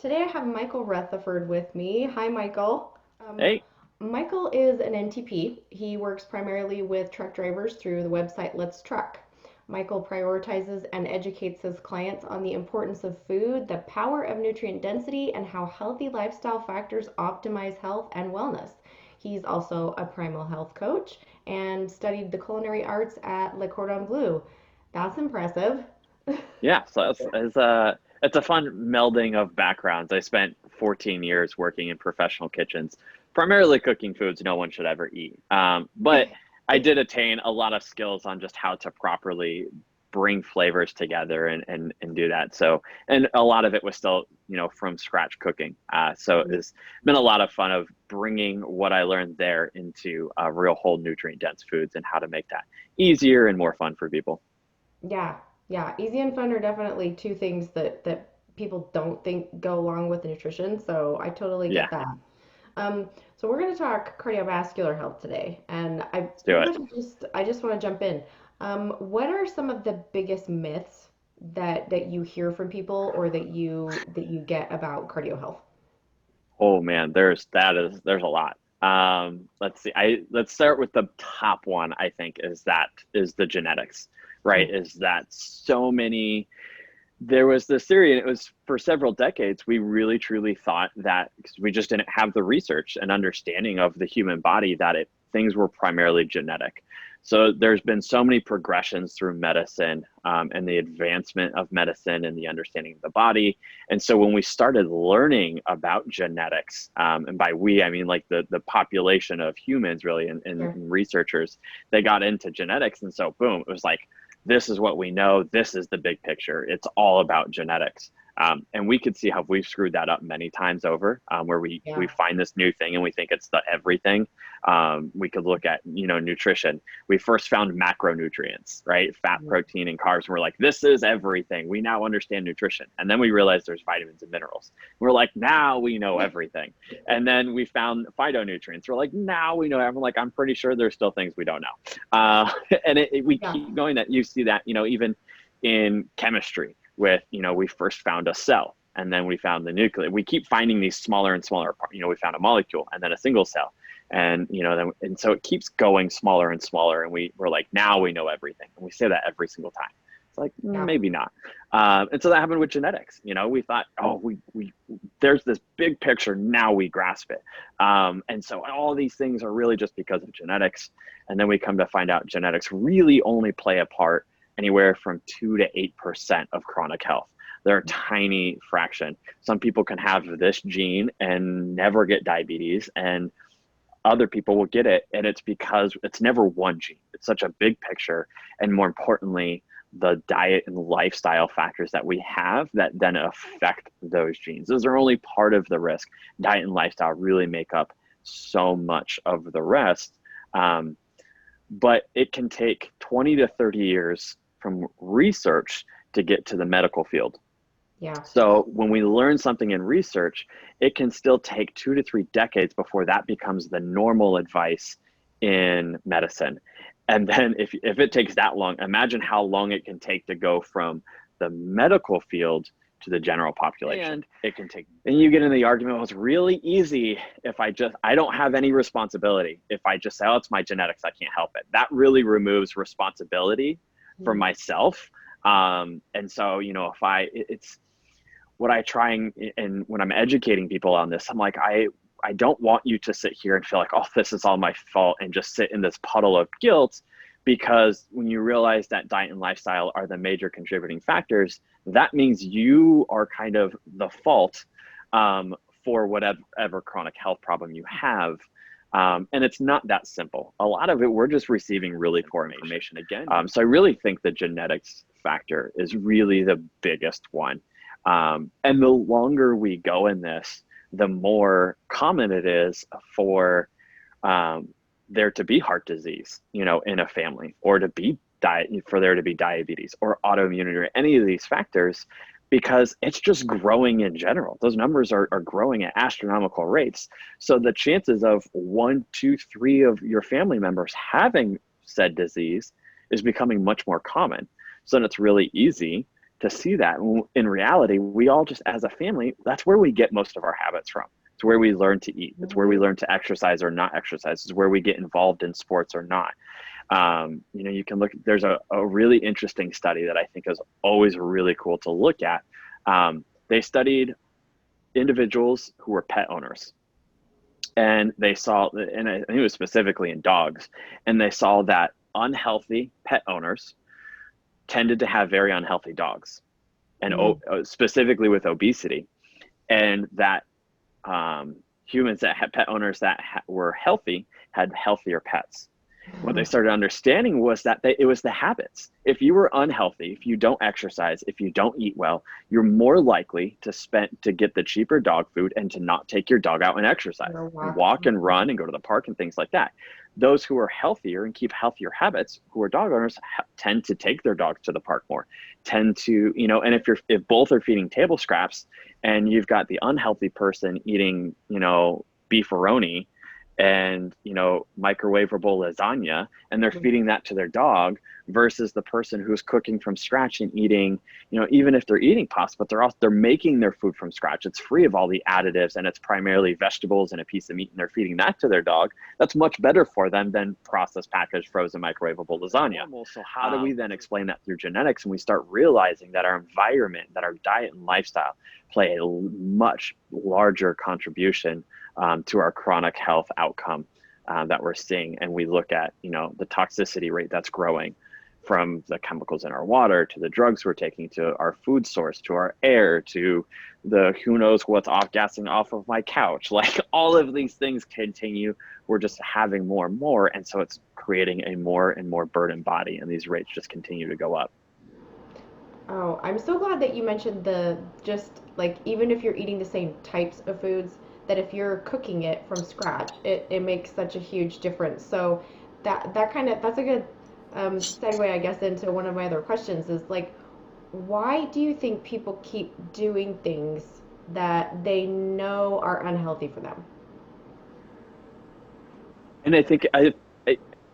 Today I have Michael Rutherford with me. Hi, Michael. Hey, Michael is an NTP. He works primarily with truck drivers through the website Let's Truck. Michael prioritizes and educates his clients on the importance of food, the power of nutrient density, and how healthy lifestyle factors optimize health and wellness. He's also a Primal Health Coach and studied the culinary arts at Le Cordon Bleu. That's impressive. yeah, so it's a fun melding of backgrounds. I spent 14 years working in professional kitchens, primarily cooking foods no one should ever eat. But I did attain a lot of skills on just how to properly bring flavors together and do that. So, and a lot of it was still, from scratch cooking. So it's been a lot of fun of bringing what I learned there into real whole nutrient dense foods and how to make that easier and more fun for people. Yeah, yeah. Easy and fun are definitely two things that people don't think go along with nutrition. So I totally Yeah, get that. So we're going to talk cardiovascular health today, and I let's do pretty it. much just want to jump in. What are some of the biggest myths that you hear from people or that you get about cardio health? Oh man, there's a lot. Let's see. Let's start with the top one. I think is the genetics, right? Mm, Is that so many? There was this theory, and it was for several decades. We really truly thought that because we just didn't have the research and understanding of the human body that things were primarily genetic. So there's been so many progressions through medicine and the advancement of medicine and the understanding of the body. And so when we started learning about genetics, and by we, I mean like the population of humans really sure. and researchers, they got into genetics. And so boom, it was like, this is what we know. This is the big picture. It's all about genetics. And we could see how we've screwed that up many times over, where we Yeah. find this new thing and we think it's the everything. We could look at nutrition. We first found macronutrients, right? Fat, Mm, protein, and carbs. And we're like, this is everything. We now understand nutrition. And then we realized there's vitamins and minerals. We're like, now we know everything. And then we found phytonutrients. We're like, now we know. I'm like, I'm pretty sure there's still things we don't know. And we Yeah. keep going. That you see that even in chemistry with we first found a cell and then we found the nucleus. We keep finding these smaller and smaller we found a molecule and then a single cell, and and so it keeps going smaller and smaller, and we're like, now we know everything, and we say that every single time. It's like, Yeah. maybe not. And so that happened with genetics. We thought, oh, we there's this big picture, now we grasp it. And so all these things are really just because of genetics. And then we come to find out genetics really only play a part anywhere from 2 to 8% of chronic health. They're a tiny fraction. Some people can have this gene and never get diabetes, and other people will get it. And it's because it's never one gene. It's such a big picture. And more importantly, the diet and lifestyle factors that we have that then affect those genes. Those are only part of the risk. Diet and lifestyle really make up so much of the rest. Um, but it can take 20 to 30 years from research to get to the medical field. Yeah. So when we learn something in research, it can still take 2 to 3 decades before that becomes the normal advice in medicine. And then if it takes that long, imagine how long it can take to go from the medical field to the general population. And it can take, then you get in the argument, well, it's really easy if I don't have any responsibility. If I just say, oh, it's my genetics, I can't help it. That really removes responsibility for Mm, myself. And so, if it's what I try and when I'm educating people on this, I'm like, I don't want you to sit here and feel like, oh, this is all my fault and just sit in this puddle of guilt. Because when you realize that diet and lifestyle are the major contributing factors, that means you are kind of the fault for whatever chronic health problem you have. And it's not that simple. A lot of it, we're just receiving really poor information again. So I really think the genetics factor is really the biggest one. And the longer we go in this, the more common it is for um, there to be heart disease, in a family, or for there to be diabetes or autoimmunity or any of these factors, because it's just growing in general. Those numbers are growing at astronomical rates. So the chances of one, two, three of your family members having said disease is becoming much more common. So then it's really easy to see that. In reality, we all just, as a family, that's where we get most of our habits from. It's where we learn to eat. It's where we learn to exercise or not exercise. It's where we get involved in sports or not. You can look, there's a really interesting study that I think is always really cool to look at. They studied individuals who were pet owners, and they saw, and I think it was specifically in dogs, and they saw that unhealthy pet owners tended to have very unhealthy dogs, and specifically with obesity, and that humans that had pet owners that were healthy had healthier pets. What they started understanding was that it was the habits. If you were unhealthy, if you don't exercise, if you don't eat well, you're more likely to get the cheaper dog food and to not take your dog out and exercise, and walk and run and go to the park and things like that. Those who are healthier and keep healthier habits, who are dog owners, tend to take their dogs to the park more, tend to, and if both are feeding table scraps and you've got the unhealthy person eating, beefaroni and microwavable lasagna, and they're feeding that to their dog, versus the person who's cooking from scratch and eating, even if they're eating pasta, but they're making their food from scratch. It's free of all the additives, and it's primarily vegetables and a piece of meat, and they're feeding that to their dog. That's much better for them than processed, packaged, frozen, microwavable lasagna. So how do we then explain that through genetics? And we start realizing that our environment, that our diet and lifestyle play a much larger contribution to our chronic health outcome that we're seeing. And we look at, the toxicity rate that's growing from the chemicals in our water, to the drugs we're taking, to our food source, to our air, to the who knows what's gassing off of my couch. Like, all of these things continue. We're just having more and more. And so it's creating a more and more burdened body. And these rates just continue to go up. Oh, I'm so glad that you mentioned even if you're eating the same types of foods, that if you're cooking it from scratch, it makes such a huge difference. So that's a good segue, I guess, into one of my other questions is, like, why do you think people keep doing things that they know are unhealthy for them? And I think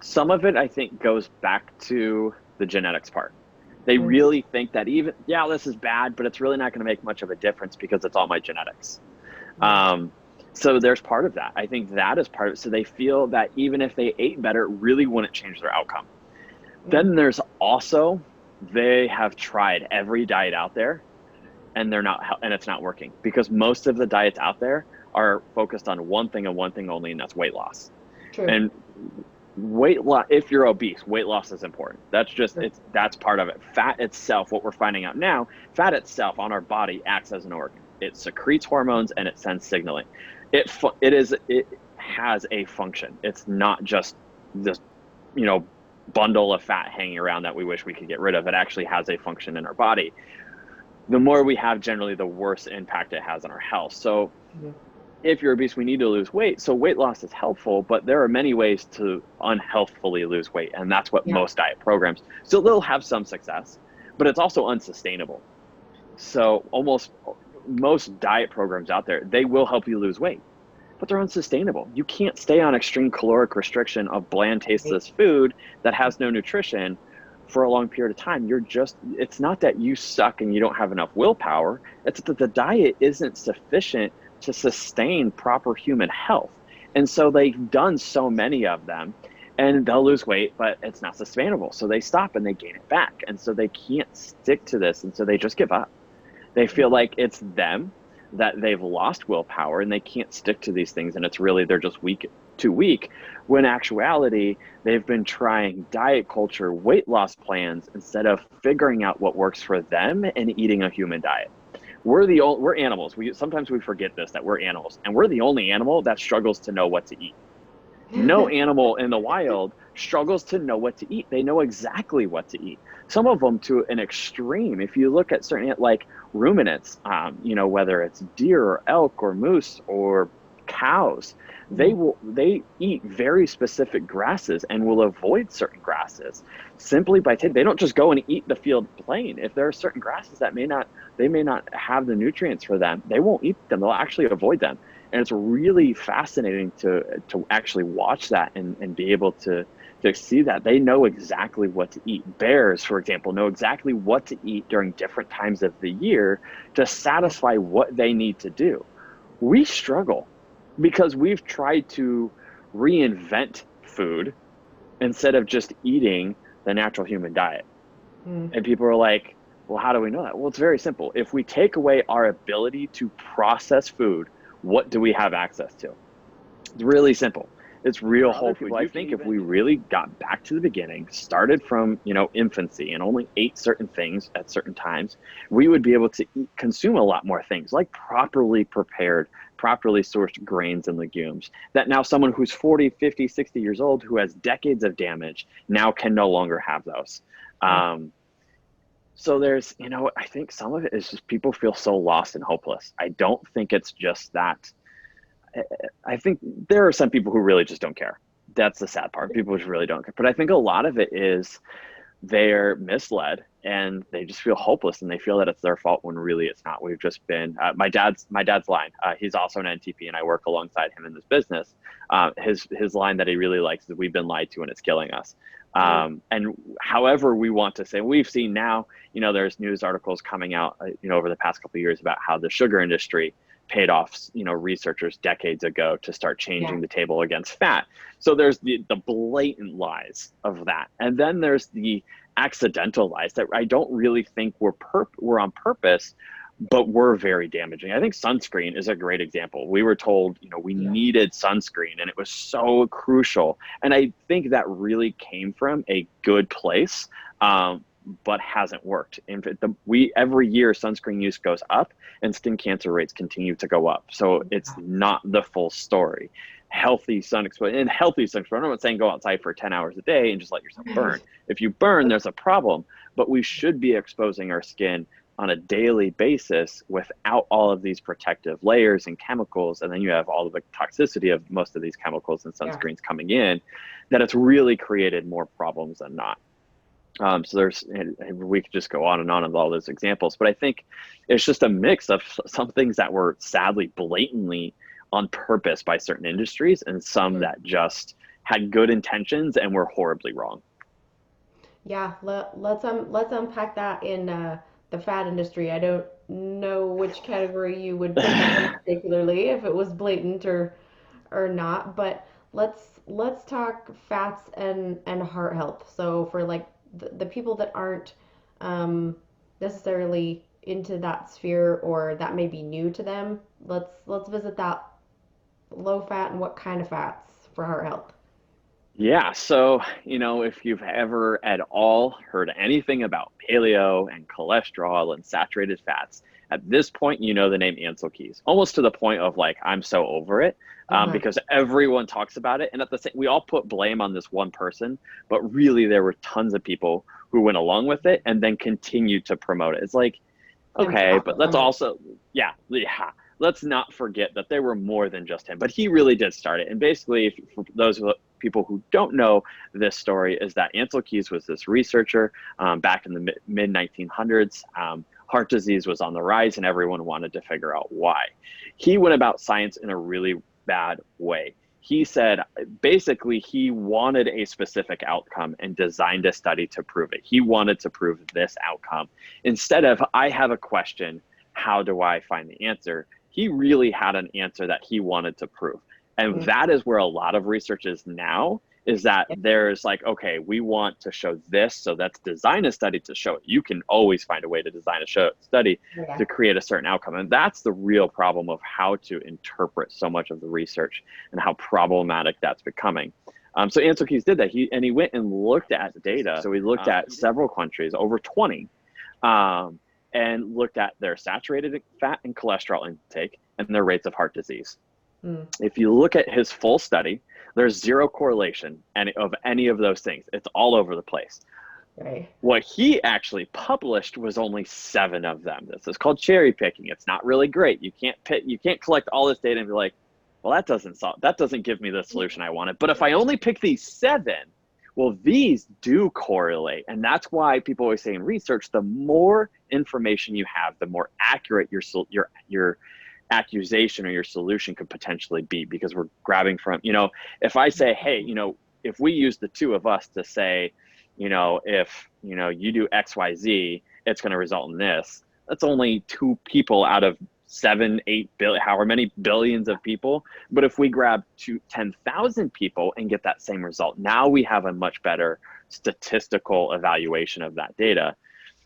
some of it, I think, goes back to the genetics part. They really think that this is bad, but it's really not going to make much of a difference because it's all my genetics. So there's part of that. I think that is part of it. So they feel that even if they ate better, it really wouldn't change their outcome. Then there's also, they have tried every diet out there, and it's not working, because most of the diets out there are focused on one thing and one thing only, and that's weight loss. True. And weight loss, if you're obese, weight loss is important. That's just, that's part of it. Fat itself, what we're finding out now, fat itself on our body acts as an organ. It secretes hormones and it sends signaling. It has a function. It's not just this, bundle of fat hanging around that we wish we could get rid of. It actually has a function in our body. The more we have, generally, the worse impact it has on our health. So if you're obese, we need to lose weight. So weight loss is helpful, but there are many ways to unhealthfully lose weight. And that's what most diet programs, so they'll have some success, but it's also unsustainable. So most diet programs out there, they will help you lose weight, but they're unsustainable. You can't stay on extreme caloric restriction of bland, tasteless food that has no nutrition for a long period of time. It's not that you suck and you don't have enough willpower. It's that the diet isn't sufficient to sustain proper human health. And so they've done so many of them, and they'll lose weight, but it's not sustainable. So they stop and they gain it back. And so they can't stick to this. And so they just give up. They feel like it's them, that they've lost willpower and they can't stick to these things. And it's really, they're just too weak, when in actuality, they've been trying diet culture, weight loss plans, instead of figuring out what works for them and eating a human diet. We're animals. Sometimes we forget this, that we're animals, and we're the only animal that struggles to know what to eat. No animal in the wild struggles to know what to eat. They know exactly what to eat. Some of them to an extreme. If you look at certain, like ruminants, whether it's deer or elk or moose or cows, they eat very specific grasses and will avoid certain grasses simply by they don't just go and eat the field plain. If there are certain grasses that they may not have the nutrients for them, they won't eat them. They'll actually avoid them. And it's really fascinating to actually watch that and be able to to see that. They know exactly what to eat. Bears, for example, know exactly what to eat during different times of the year to Yeah. satisfy what they need to do. We struggle because we've tried to reinvent food instead of just eating the natural human diet. Mm. And people are like, well, how do we know that? Well, it's very simple. If we take away our ability to process food, what do we have access to? It's really simple. It's real whole food. I think if we really got back to the beginning, started from, infancy and only ate certain things at certain times, we would be able to consume a lot more things like properly prepared, properly sourced grains and legumes that now someone who's 40, 50, 60 years old who has decades of damage now can no longer have those. Yeah. So there's, I think some of it is just people feel so lost and hopeless. I don't think it's just that. I think there are some people who really just don't care. That's the sad part. People just really don't care. But I think a lot of it is they're misled and they just feel hopeless and they feel that it's their fault when really it's not. We've just been my dad's line. He's also an NTP and I work alongside him in this business. His line that he really likes is we've been lied to and it's killing us. Mm. And however we want to say, we've seen now, there's news articles coming out, over the past couple of years about how the sugar industry paid off, researchers decades ago to start Yeah. changing the table against fat. So there's the blatant lies of that. And then there's the accidental lies that I don't really think were on purpose, but were very damaging. I think sunscreen is a great example. We were told, we Yeah. needed sunscreen and it was so crucial. And I think that really came from a good place, but hasn't worked. In fact, every year sunscreen use goes up and skin cancer rates continue to go up. So it's not the full story. Healthy sun exposure, and healthy sun exposure, I'm not saying go outside for 10 hours a day and just let yourself burn. If you burn, there's a problem, but we should be exposing our skin on a daily basis without all of these protective layers and chemicals. And then you have all of the toxicity of most of these chemicals and Yeah. sunscreens coming in, that it's really created more problems than not. So we could just go on and on with all those examples, but I think it's just a mix of some things that were sadly blatantly on purpose by certain industries and some Mm. that just had good intentions and were horribly wrong. Yeah. Let's unpack that in the fat industry. I don't know which category you would put that in particularly, if it was blatant or not, but let's talk fats and heart health. So for like the people that aren't um, necessarily into that sphere or that may be new to them, let's visit that low fat and what kind of fats for heart health. Yeah, so, if you've ever at all heard anything about paleo and cholesterol and saturated fats, at this point, you know the name Ansel Keys, almost to the point of like, I'm so over it, Uh-huh. because everyone talks about it. And at the same, we all put blame on this one person, but really there were tons of people who went along with it and then continued to promote it. It's like, And okay, but profit let's from it. also, yeah, let's not forget that there were more than just him, but he really did start it. And basically, for those people who don't know this story, is that Ansel Keys was this researcher back in the mid 1900s. Heart disease was on the rise, and everyone wanted to figure out why. He went about science in a really bad way. He said basically he wanted a specific outcome and designed a study to prove it. He wanted to prove this outcome. Instead of, I have a question, how do I find the answer? He really had an answer that he wanted to prove. And Mm. that is where a lot of research is now, is that Yeah. there's like, okay, we want to show this, so let's design a study to show it. You can always find a way to design a study Yeah. to create a certain outcome. And that's the real problem of how to interpret so much of the research and how problematic that's becoming. So Ansel Keys did that. He went and looked at data. So he looked at several countries, over 20, and looked at their saturated fat and cholesterol intake and their rates of heart disease. Mm. If you look at his full study, there's zero correlation of any of those things. It's all over the place. Right. What he actually published was only 7 of them. This is called cherry picking. It's not really great. You can't collect all this data and be like, well, that doesn't give me the solution I wanted. But if I only pick these 7, well, these do correlate. And that's why people always say in research, the more information you have, the more accurate your accusation or your solution could potentially be, because we're grabbing from, if I say, hey, if we use the two of us to say, if, you do XYZ, it's going to result in this. That's only two people out of 7, 8 billion, however many billions of people. But if we grab 10,000 people and get that same result, now we have a much better statistical evaluation of that data.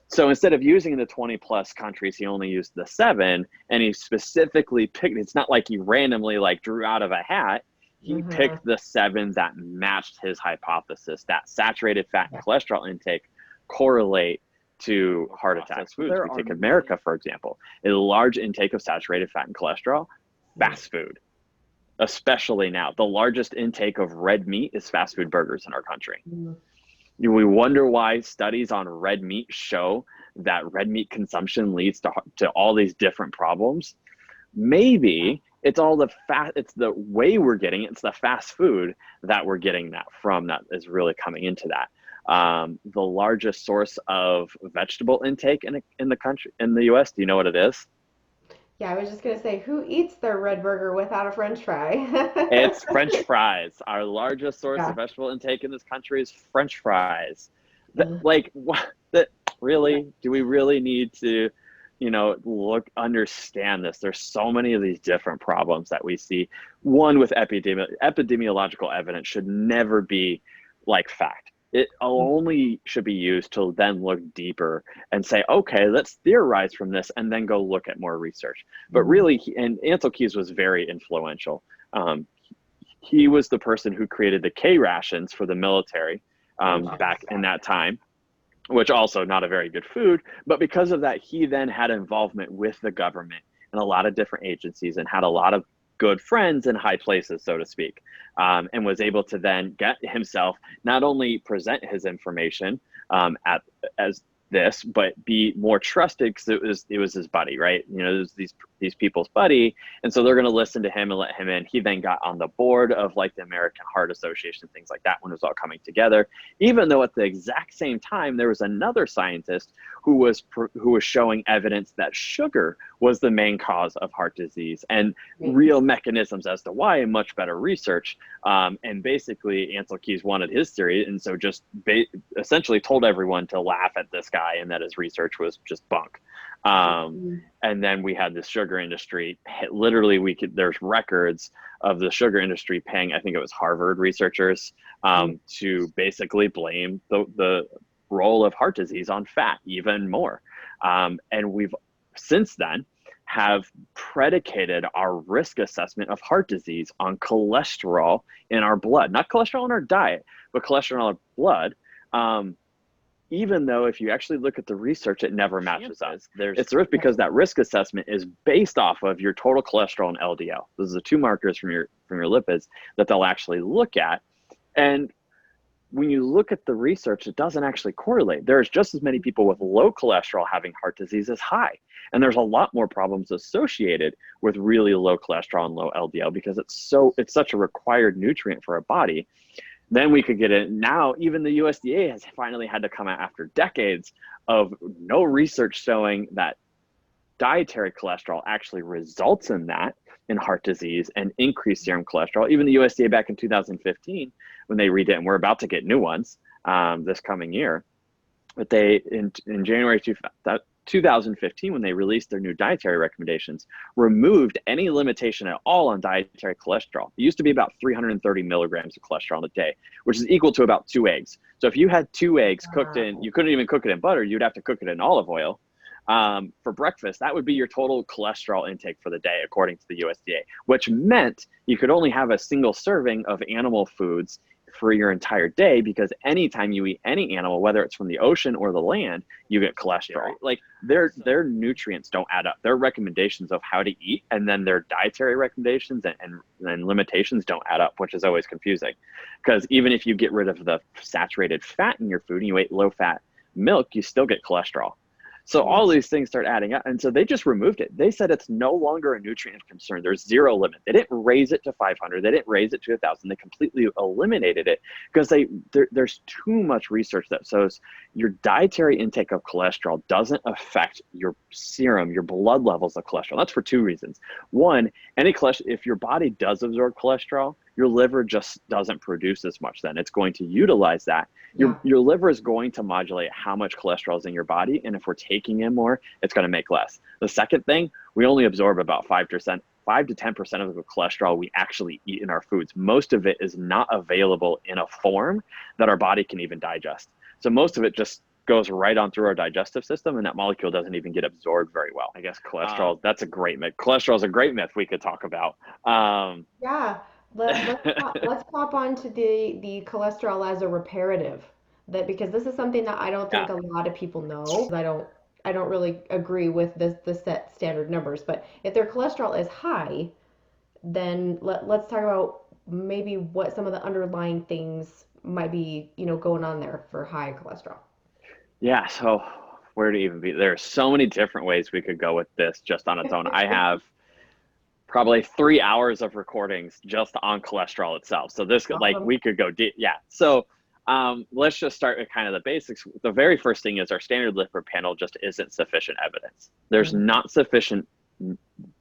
So instead of using the 20 plus countries, he only used the 7, and he specifically picked, it's not like he randomly like drew out of a hat. He picked the 7 that matched his hypothesis, that saturated fat and cholesterol intake correlate to heart attacks. Foods. We take America, for example, a large intake of saturated fat and cholesterol, fast food, especially now. The largest intake of red meat is fast food burgers in our country. We wonder why studies on red meat show that red meat consumption leads to all these different problems. Maybe it's all it's the way we're getting it. It's the fast food that we're getting that from that is really coming into that. The largest source of vegetable intake in the country, in the US, do you know what it is? Yeah, I was just gonna say, who eats their red burger without a French fry? It's French fries. Our largest source of vegetable intake in this country is French fries. Like, what? That really? Do we really need to, understand this? There's so many of these different problems that we see. One with epidemiological evidence should never be like fact. It only should be used to then look deeper and say, okay, let's theorize from this and then go look at more research. But really, and Ancel Keys was very influential. He was the person who created the K rations for the military back in that time, which also not a very good food. But because of that, he then had involvement with the government and a lot of different agencies and had a lot of good friends in high places, so to speak, and was able to then get himself not only present his information as this, but be more trusted because it was his buddy, right? It was these people's buddy, and so they're going to listen to him and let him in. He then got on the board of like the American Heart Association, things like that, when it was all coming together. Even though at the exact same time there was another scientist who was showing evidence that sugar was the main cause of heart disease and real mechanisms as to why, and much better research. And basically, Ancel Keys wanted his theory, and so just essentially told everyone to laugh at this guy and that his research was just bunk. And then we had this sugar industry. Literally, there's records of the sugar industry paying, I think it was Harvard researchers, to basically blame the role of heart disease on fat even more. And we've since then have predicated our risk assessment of heart disease on cholesterol in our blood, not cholesterol in our diet, but cholesterol in our blood. Even though if you actually look at the research, it never matches up. It's the risk because that risk assessment is based off of your total cholesterol and LDL. Those are the two markers from your lipids that they'll actually look at. And when you look at the research, it doesn't actually correlate. There's just as many people with low cholesterol having heart disease as high. And there's a lot more problems associated with really low cholesterol and low LDL because it's such a required nutrient for our body. Then we could get it. Now, even the USDA has finally had to come out after decades of no research showing that dietary cholesterol actually results in that, in heart disease and increased serum cholesterol. Even the USDA back in 2015, when they redid it, and we're about to get new ones this coming year, but they, in January 2015, when they released their new dietary recommendations, removed any limitation at all on dietary cholesterol. It used to be about 330 milligrams of cholesterol in a day, which is equal to about 2 eggs. So if you had 2 eggs cooked in, you couldn't even cook it in butter, you'd have to cook it in olive oil for breakfast. That would be your total cholesterol intake for the day, according to the USDA, which meant you could only have a single serving of animal foods for your entire day, because anytime you eat any animal, whether it's from the ocean or the land, you get cholesterol. Like their nutrients don't add up. Their recommendations of how to eat and then their dietary recommendations and limitations don't add up, which is always confusing. Because even if you get rid of the saturated fat in your food and you ate low fat milk, you still get cholesterol. So all these things start adding up. And so they just removed it. They said it's no longer a nutrient of concern. There's zero limit. They didn't raise it to 500. They didn't raise it to 1,000. They completely eliminated it because there's too much research that shows your dietary intake of cholesterol doesn't affect your serum, your blood levels of cholesterol. That's for 2 reasons. One, if your body does absorb cholesterol, your liver just doesn't produce as much then. It's going to utilize that. Yeah. Your liver is going to modulate how much cholesterol is in your body. And if we're taking in more, it's going to make less. The second thing, we only absorb about 5 to 10% of the cholesterol we actually eat in our foods. Most of it is not available in a form that our body can even digest. So most of it just goes right on through our digestive system, and that molecule doesn't even get absorbed very well. I guess cholesterol, that's a great myth. Cholesterol is a great myth we could talk about. Yeah. Let's pop on to the cholesterol as a reparative. That because this is something that I don't Yeah. think a lot of people know. I don't really agree with the set standard numbers, but if their cholesterol is high, then let's talk about maybe what some of the underlying things might be, going on there for high cholesterol. Yeah. So where to even be? There's so many different ways we could go with this just on its own. I have probably 3 hours of recordings just on cholesterol itself. So this could, like, Awesome. we could go deep. Yeah. So let's just start with kind of the basics. The very first thing is our standard lipid panel just isn't sufficient evidence. There's Mm. not sufficient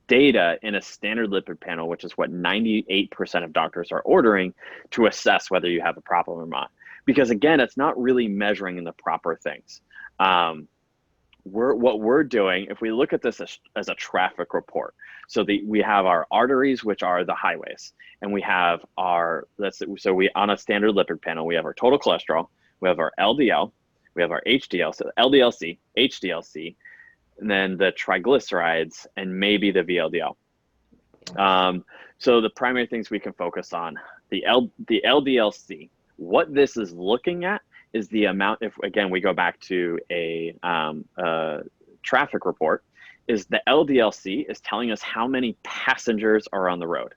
data in a standard lipid panel, which is what 98% of doctors are ordering to assess whether you have a problem or not. Because again, it's not really measuring in the proper things. What we're doing, if we look at this as a traffic report, so we have our arteries, which are the highways, and we have we on a standard lipid panel, we have our total cholesterol, we have our LDL, we have our HDL, so LDLC, HDLC, and then the triglycerides, and maybe the VLDL. So the primary things we can focus on, the LDLC, what this is looking at is the amount, if again, we go back to a traffic report, is the LDLC is telling us how many passengers are on the road.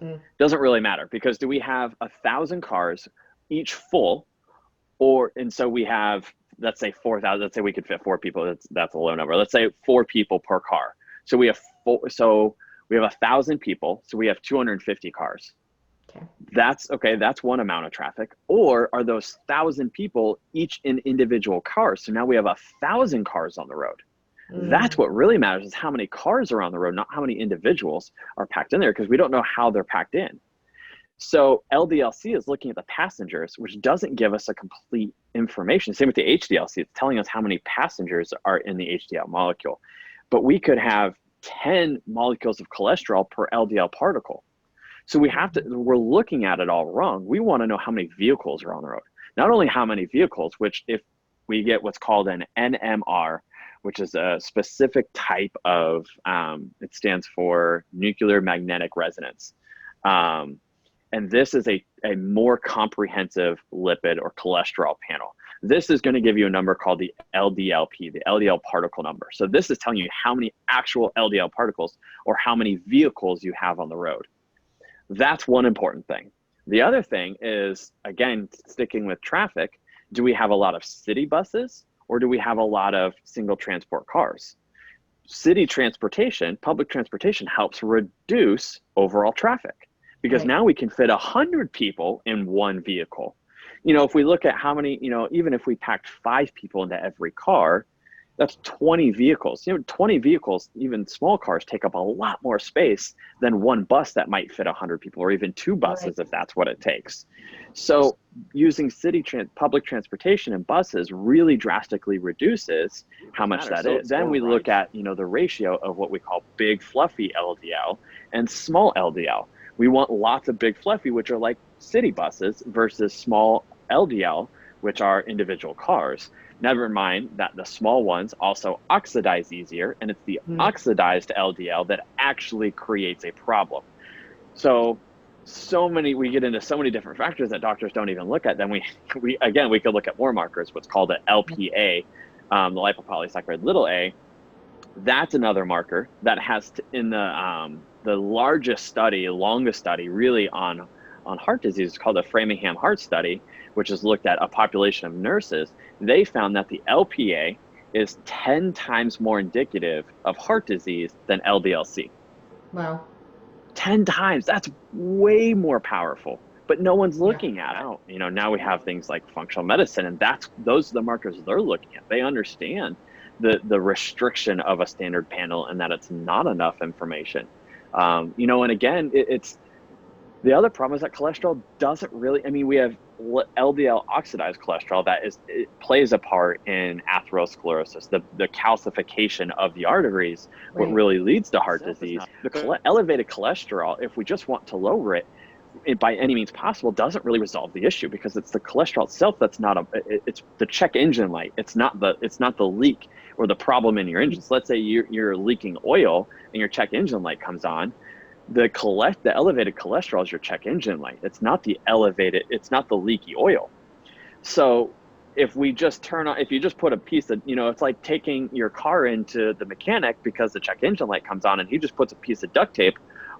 Mm. Doesn't really matter, because do we have 1,000 cars, each full, and so we have, let's say 4,000, let's say we could fit 4 people, that's a low number. Let's say 4 people per car. So we have 1,000 people, so we have 250 cars. Okay. That's one amount of traffic. Or are those 1,000 people each in individual cars? So now we have 1,000 cars on the road. That's what really matters, is how many cars are on the road, not how many individuals are packed in there, because we don't know how they're packed in. So LDLC is looking at the passengers, which doesn't give us a complete information. Same with the HDLC, it's telling us how many passengers are in the HDL molecule. But we could have 10 molecules of cholesterol per LDL particle. So we're looking at it all wrong. We want to know how many vehicles are on the road. Not only how many vehicles, which if we get what's called an NMR, which is a specific type of, it stands for nuclear magnetic resonance. And this is a more comprehensive lipid or cholesterol panel. This is going to give you a number called the LDLP, the LDL particle number. So this is telling you how many actual LDL particles or how many vehicles you have on the road. That's one important thing. The other thing is, again, sticking with traffic, do we have a lot of city buses or do we have a lot of single transport cars? City transportation, public transportation, helps reduce overall traffic, because now we can fit 100 people in one vehicle. If we look at how many, even if we packed 5 people into every car, that's 20 vehicles. 20 vehicles, even small cars, take up a lot more space than one bus that might fit 100 people, or even 2 buses if that's what it takes. So using public transportation and buses really drastically reduces how much that is. Then we look at, the ratio of what we call big fluffy LDL and small LDL. We want lots of big fluffy, which are like city buses, versus small LDL, which are individual cars. Never mind that the small ones also oxidize easier, and it's the oxidized LDL that actually creates a problem. We get into so many different factors that doctors don't even look at. Then we could look at more markers, what's called an LPA, the lipopolysaccharide little a. That's another marker that has in the longest study really on heart disease, called the Framingham Heart Study, which has looked at a population of nurses. They found that the LPA is 10 times more indicative of heart disease than LDLC. Wow. 10 times. That's way more powerful, but no one's looking at it. Now we have things like functional medicine, and those are the markers they're looking at. They understand the restriction of a standard panel and that it's not enough information. And again, it's The other problem is that cholesterol doesn't really, I mean, we have LDL oxidized cholesterol that it plays a part in atherosclerosis, the calcification of the arteries, what Right. really leads to heart disease. The elevated cholesterol, if we just want to lower it by any means possible, doesn't really resolve the issue, because it's the cholesterol itself that's not it's the check engine light. It's not the leak or the problem in your engine. So let's say you're leaking oil and your check engine light comes on. The elevated cholesterol is your check engine light. It's not the leaky oil. So if you just put a piece of, it's like taking your car into the mechanic because the check engine light comes on, and he just puts a piece of duct tape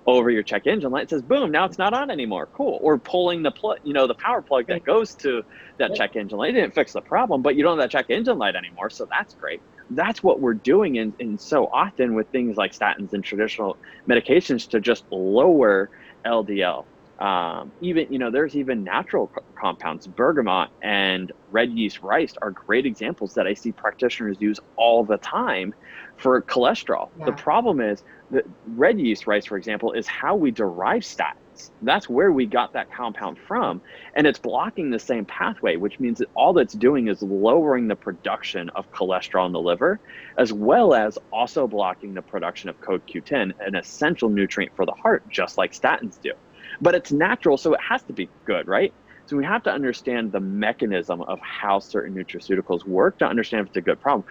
over your check engine light. It says, boom, now it's not on anymore. Cool. Or pulling the plug, the power plug that Right. goes to that Yep. check engine light. It didn't fix the problem, but you don't have that check engine light anymore. So that's great. That's what we're doing in so often with things like statins and traditional medications to just lower LDL. There's even natural compounds. Bergamot and red yeast rice are great examples that I see practitioners use all the time for cholesterol. The Yeah. problem is that red yeast rice, for example, is how we derive statins. That's where we got that compound from. And it's blocking the same pathway, which means that all that's doing is lowering the production of cholesterol in the liver, as well as also blocking the production of CoQ10, an essential nutrient for the heart, just like statins do. But it's natural, so it has to be good, right? So we have to understand the mechanism of how certain nutraceuticals work to understand if it's a good problem.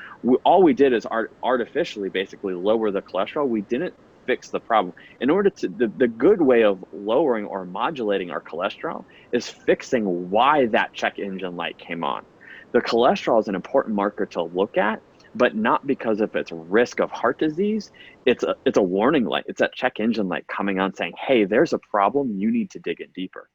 All we did is artificially basically lower the cholesterol. We didn't fix the problem. In order to, the good way of lowering or modulating our cholesterol is fixing why that check engine light came on. The cholesterol is an important marker to look at, but not because of its risk of heart disease. It's a warning light. It's that check engine light coming on saying, hey, there's a problem. You need to dig in deeper.